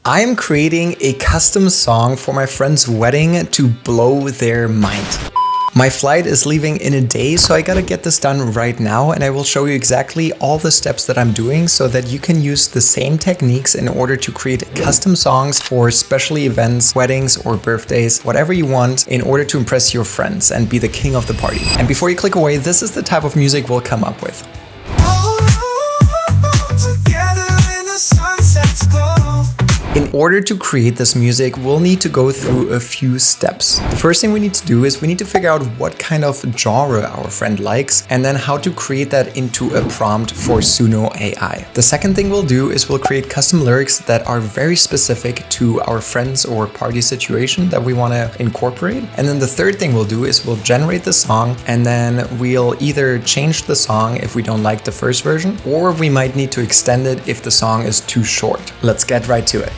I am creating a custom song for my friend's wedding to blow their mind. My flight is leaving in a day, so I gotta get this done right now, and I will show you exactly all the steps that I'm doing so that you can use the same techniques in order to create custom songs for special events, weddings or birthdays, whatever you want, in order to impress your friends and be the king of the party. And before you click away, this is the type of music we'll come up with. In order to create this music, we'll need to go through a few steps. The first thing we need to do is we need to figure out what kind of genre our friend likes and then how to create that into a prompt for Suno AI. The second thing we'll do is we'll create custom lyrics that are very specific to our friends or party situation that we want to incorporate. And then the third thing we'll do is we'll generate the song and then we'll either change the song if we don't like the first version, or we might need to extend it if the song is too short. Let's get right to it.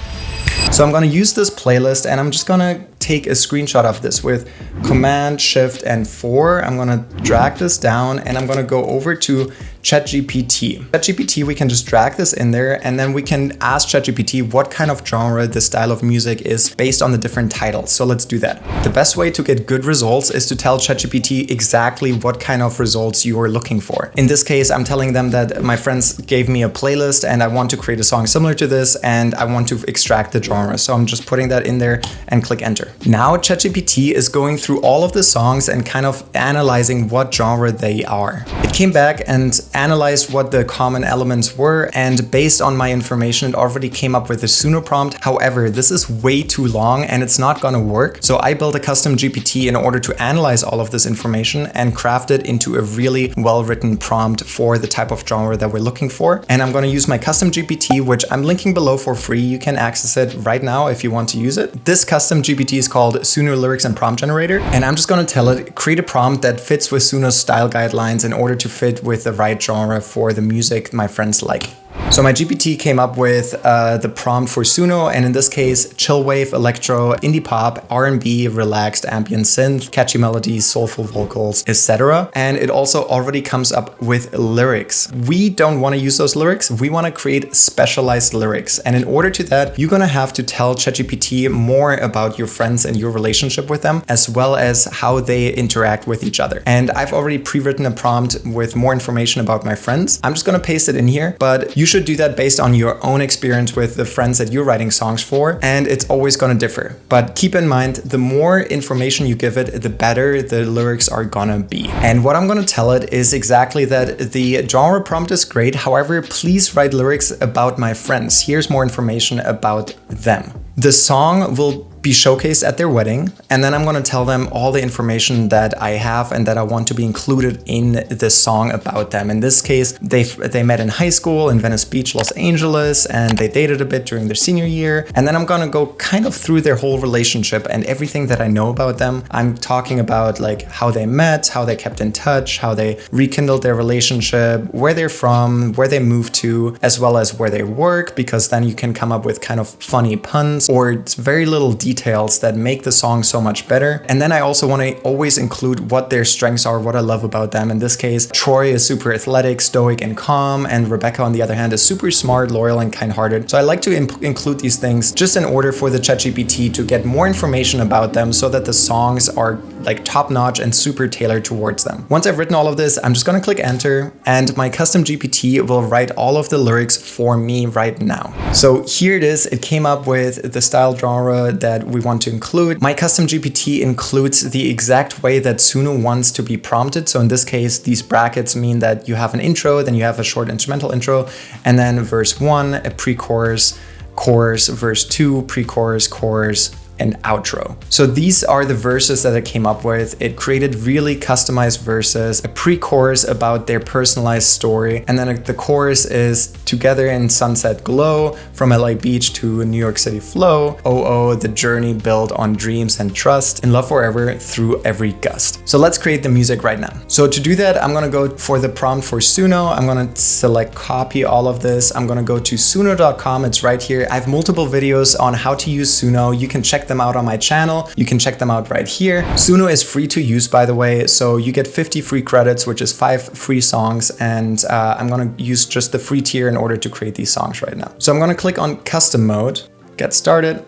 So I'm going to use this playlist and I'm just going to take a screenshot of this with Command, Shift, and 4. I'm going to drag this down and I'm going to go over to ChatGPT. ChatGPT, we can just drag this in there and then we can ask ChatGPT what kind of genre the style of music is based on the different titles. So let's do that. The best way to get good results is to tell ChatGPT exactly what kind of results you are looking for. In this case, I'm telling them that my friends gave me a playlist and I want to create a song similar to this and I want to extract the genre. So I'm just putting that in there and click enter. Now ChatGPT is going through all of the songs and kind of analyzing what genre they are. It came back and analyzed what the common elements were, and based on my information, it already came up with a Suno prompt. However, this is way too long and it's not gonna work. So I built a custom GPT in order to analyze all of this information and craft it into a really well-written prompt for the type of genre that we're looking for. And I'm gonna use my custom GPT, which I'm linking below for free. You can access it right now if you want to use it. This custom GPT is called Suno Lyrics and Prompt Generator. And I'm just gonna tell it, create a prompt that fits with Suno's style guidelines in order to fit with the right genre for the music my friends like. So my GPT came up with the prompt for Suno, and in this case, chill wave, electro, indie pop, R&B, relaxed ambient synth, catchy melodies, soulful vocals, etc. And it also already comes up with lyrics. We don't want to use those lyrics. We want to create specialized lyrics. And in order to that, you're going to have to tell ChatGPT more about your friends and your relationship with them, as well as how they interact with each other. And I've already pre-written a prompt with more information about my friends. I'm just going to paste it in here, but you should do that based on your own experience with the friends that you're writing songs for, and it's always going to differ. But keep in mind, the more information you give it, the better the lyrics are gonna be. And what I'm going to tell it is exactly that the genre prompt is great. However, please write lyrics about my friends. Here's more information about them. The song will be showcased at their wedding, and then I'm going to tell them all the information that I have and that I want to be included in the song about them. In this case, they met in high school in Venice Beach, Los Angeles, and they dated a bit during their senior year. And then I'm going to go kind of through their whole relationship and everything that I know about them. I'm talking about like how they met, how they kept in touch, how they rekindled their relationship, where they're from, where they moved to, as well as where they work, because then you can come up with kind of funny puns or very little details that make the song so much better. And then I also want to always include what their strengths are, what I love about them. In this case, Troy is super athletic, stoic, and calm, and Rebecca, on the other hand, is super smart, loyal, and kind-hearted. So I like to include these things just in order for the ChatGPT to get more information about them so that the songs are like top-notch and super tailored towards them. Once I've written all of this, I'm just going to click enter, and my custom GPT will write all of the lyrics for me right now. So here it is. It came up with the style genre that we want to include. My custom GPT includes the exact way that Suno wants to be prompted. So in this case, these brackets mean that you have an intro, then you have a short instrumental intro, and then verse 1, a pre-chorus, chorus, verse 2, pre-chorus, chorus, and outro. So these are the verses that I came up with. It created really customized verses, a pre-chorus about their personalized story, and then the chorus is together in sunset glow, from LA Beach to New York City flow, oh, the journey built on dreams and trust, in love forever through every gust. So let's create the music right now. So to do that, I'm gonna go for the prompt for Suno. I'm gonna select copy all of this. I'm gonna go to suno.com. It's right here. I have multiple videos on how to use Suno. You can check them out on my channel. You can check them out right here. Suno is free to use, by the way, so you get 50 free credits, which is 5 free songs, and I'm gonna use just the free tier in order to create these songs right now. So I'm gonna click on custom mode. get started.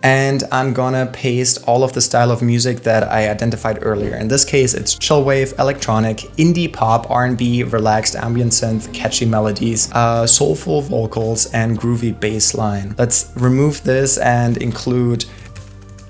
And I'm gonna paste all of the style of music that I identified earlier. In this case, it's chillwave, electronic, indie pop, R&B, relaxed ambient synth, catchy melodies, soulful vocals, and groovy bass line. Let's remove this and include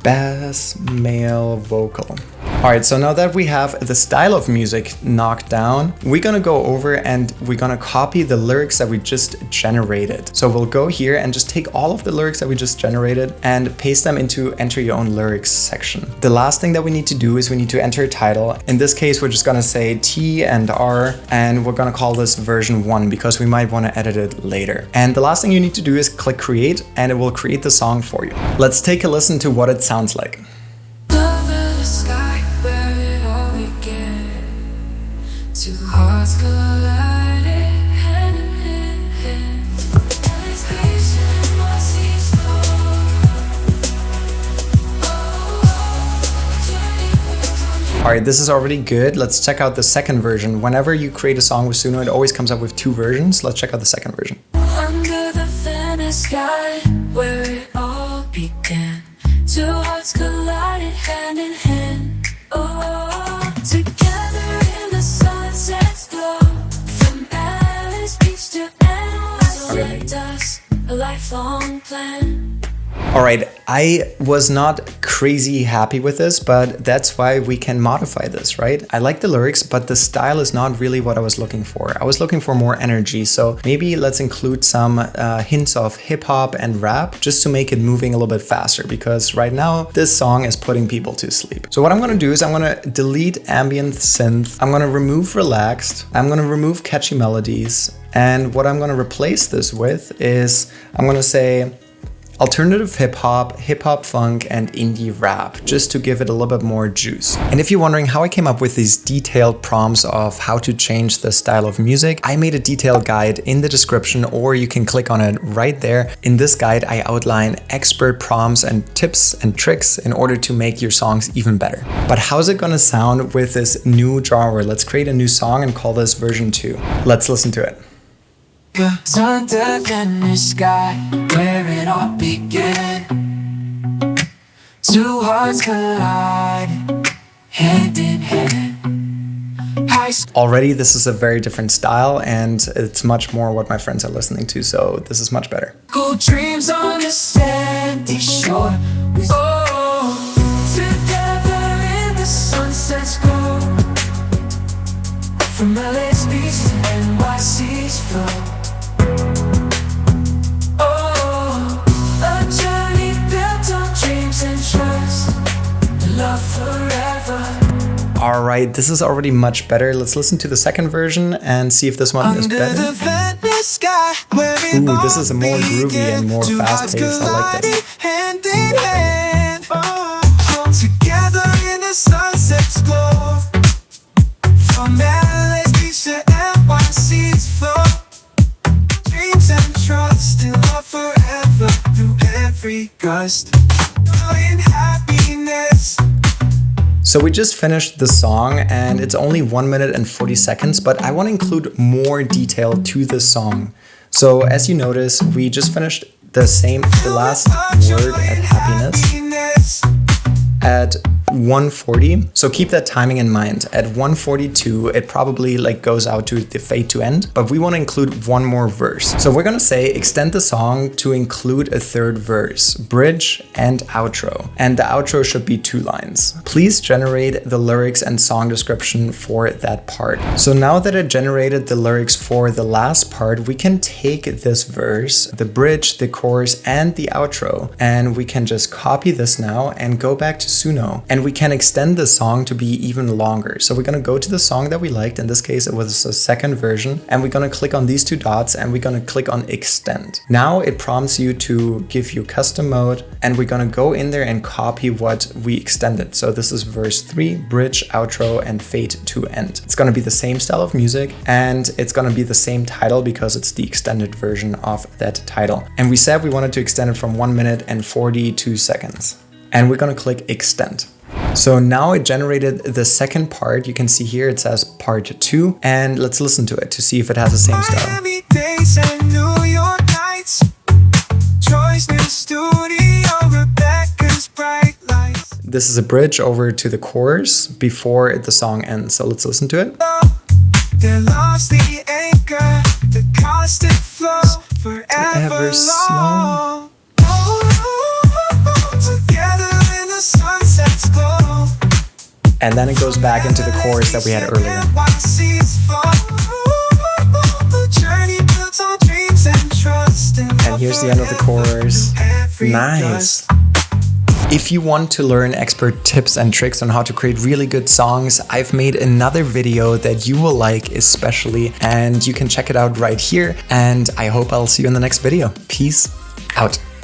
bass male vocal. Alright, so now that we have the style of music knocked down, we're gonna go over and we're gonna copy the lyrics that we just generated. So we'll go here and just take all of the lyrics that we just generated and paste them into enter your own lyrics section. The last thing that we need to do is we need to enter a title. In this case, we're just gonna say T and R, and we're gonna call this version 1 because we might wanna edit it later. And the last thing you need to do is click create, and it will create the song for you. Let's take a listen to what it sounds like. Two hearts collided, hand in hand. Alright, this is already good. Let's check out the second version. Whenever you create a song with Suno, it always comes up with 2 versions. Let's check out the second version. Under the Venice sky, where it all began. Two hearts collided, hand in hand. Oh, together in the sunset's glow. From Alice Beach to NYC, a lifelong plan. Alright, I was not crazy happy with this, but that's why we can modify this, right? I like the lyrics, but the style is not really what I was looking for. I was looking for more energy, so maybe let's include some hints of hip hop and rap just to make it moving a little bit faster, because right now this song is putting people to sleep. So what I'm gonna do is I'm gonna delete ambient synth, I'm gonna remove relaxed, I'm gonna remove catchy melodies, and what I'm gonna replace this with is I'm gonna say alternative hip hop funk, and indie rap, just to give it a little bit more juice. And if you're wondering how I came up with these detailed prompts of how to change the style of music, I made a detailed guide in the description, or you can click on it right there. In this guide, I outline expert prompts and tips and tricks in order to make your songs even better. But how's it gonna sound with this new genre? Let's create a new song and call this version 2. Let's listen to it. Under the sky, where it all began. Two hearts collide, hand in hand. Already, this is a very different style, and it's much more what my friends are listening to, so this is much better. Cold dreams on a sandy shore. Oh, together in the sunset's glow. From LA's beach to NYC's flow. Alright, this is already much better. Let's listen to the second version and see if this one is better. Ooh, this is a more groovy and more fast-paced. I like this. Hand in hand, together in the sunset's glow. From LA's beach to NYC's flow. Dreams and trust and love forever through every gust. In happiness. So we just finished the song, and it's only 1 minute and 40 seconds, but I want to include more detail to this song. So as you notice, we just finished the last word at happiness at 140. So keep that timing in mind. At 142, it probably goes out to the fade to end, but we want to include one more verse. So we're gonna say extend the song to include a third verse, bridge and outro. And the outro should be 2 lines. Please generate the lyrics and song description for that part. So now that I generated the lyrics for the last part, we can take this verse, the bridge, the chorus, and the outro, and we can just copy this now and go back to Suno. And we can extend the song to be even longer. So we're gonna go to the song that we liked. In this case, it was the second version. And we're gonna click on these 2 dots and we're gonna click on extend. Now it prompts you to give you custom mode, and we're gonna go in there and copy what we extended. So this is verse 3, bridge, outro, and fade to end. It's gonna be the same style of music, and it's gonna be the same title because it's the extended version of that title. And we said we wanted to extend it from 1 minute and 42 seconds. And we're gonna click extend. So now it generated the second part. You can see here it says part 2, and let's listen to it to see if it has the same style. Joy's new studio, Rebecca's bright lights. This is a bridge over to the chorus before the song ends, so let's listen to it. They lost the anchor, the constant flow, forever slow. Together in the sunset's glow. And then it goes back into the chorus that we had earlier. And here's the end of the chorus. Nice. If you want to learn expert tips and tricks on how to create really good songs, I've made another video that you will like especially, and you can check it out right here. And I hope I'll see you in the next video. Peace out.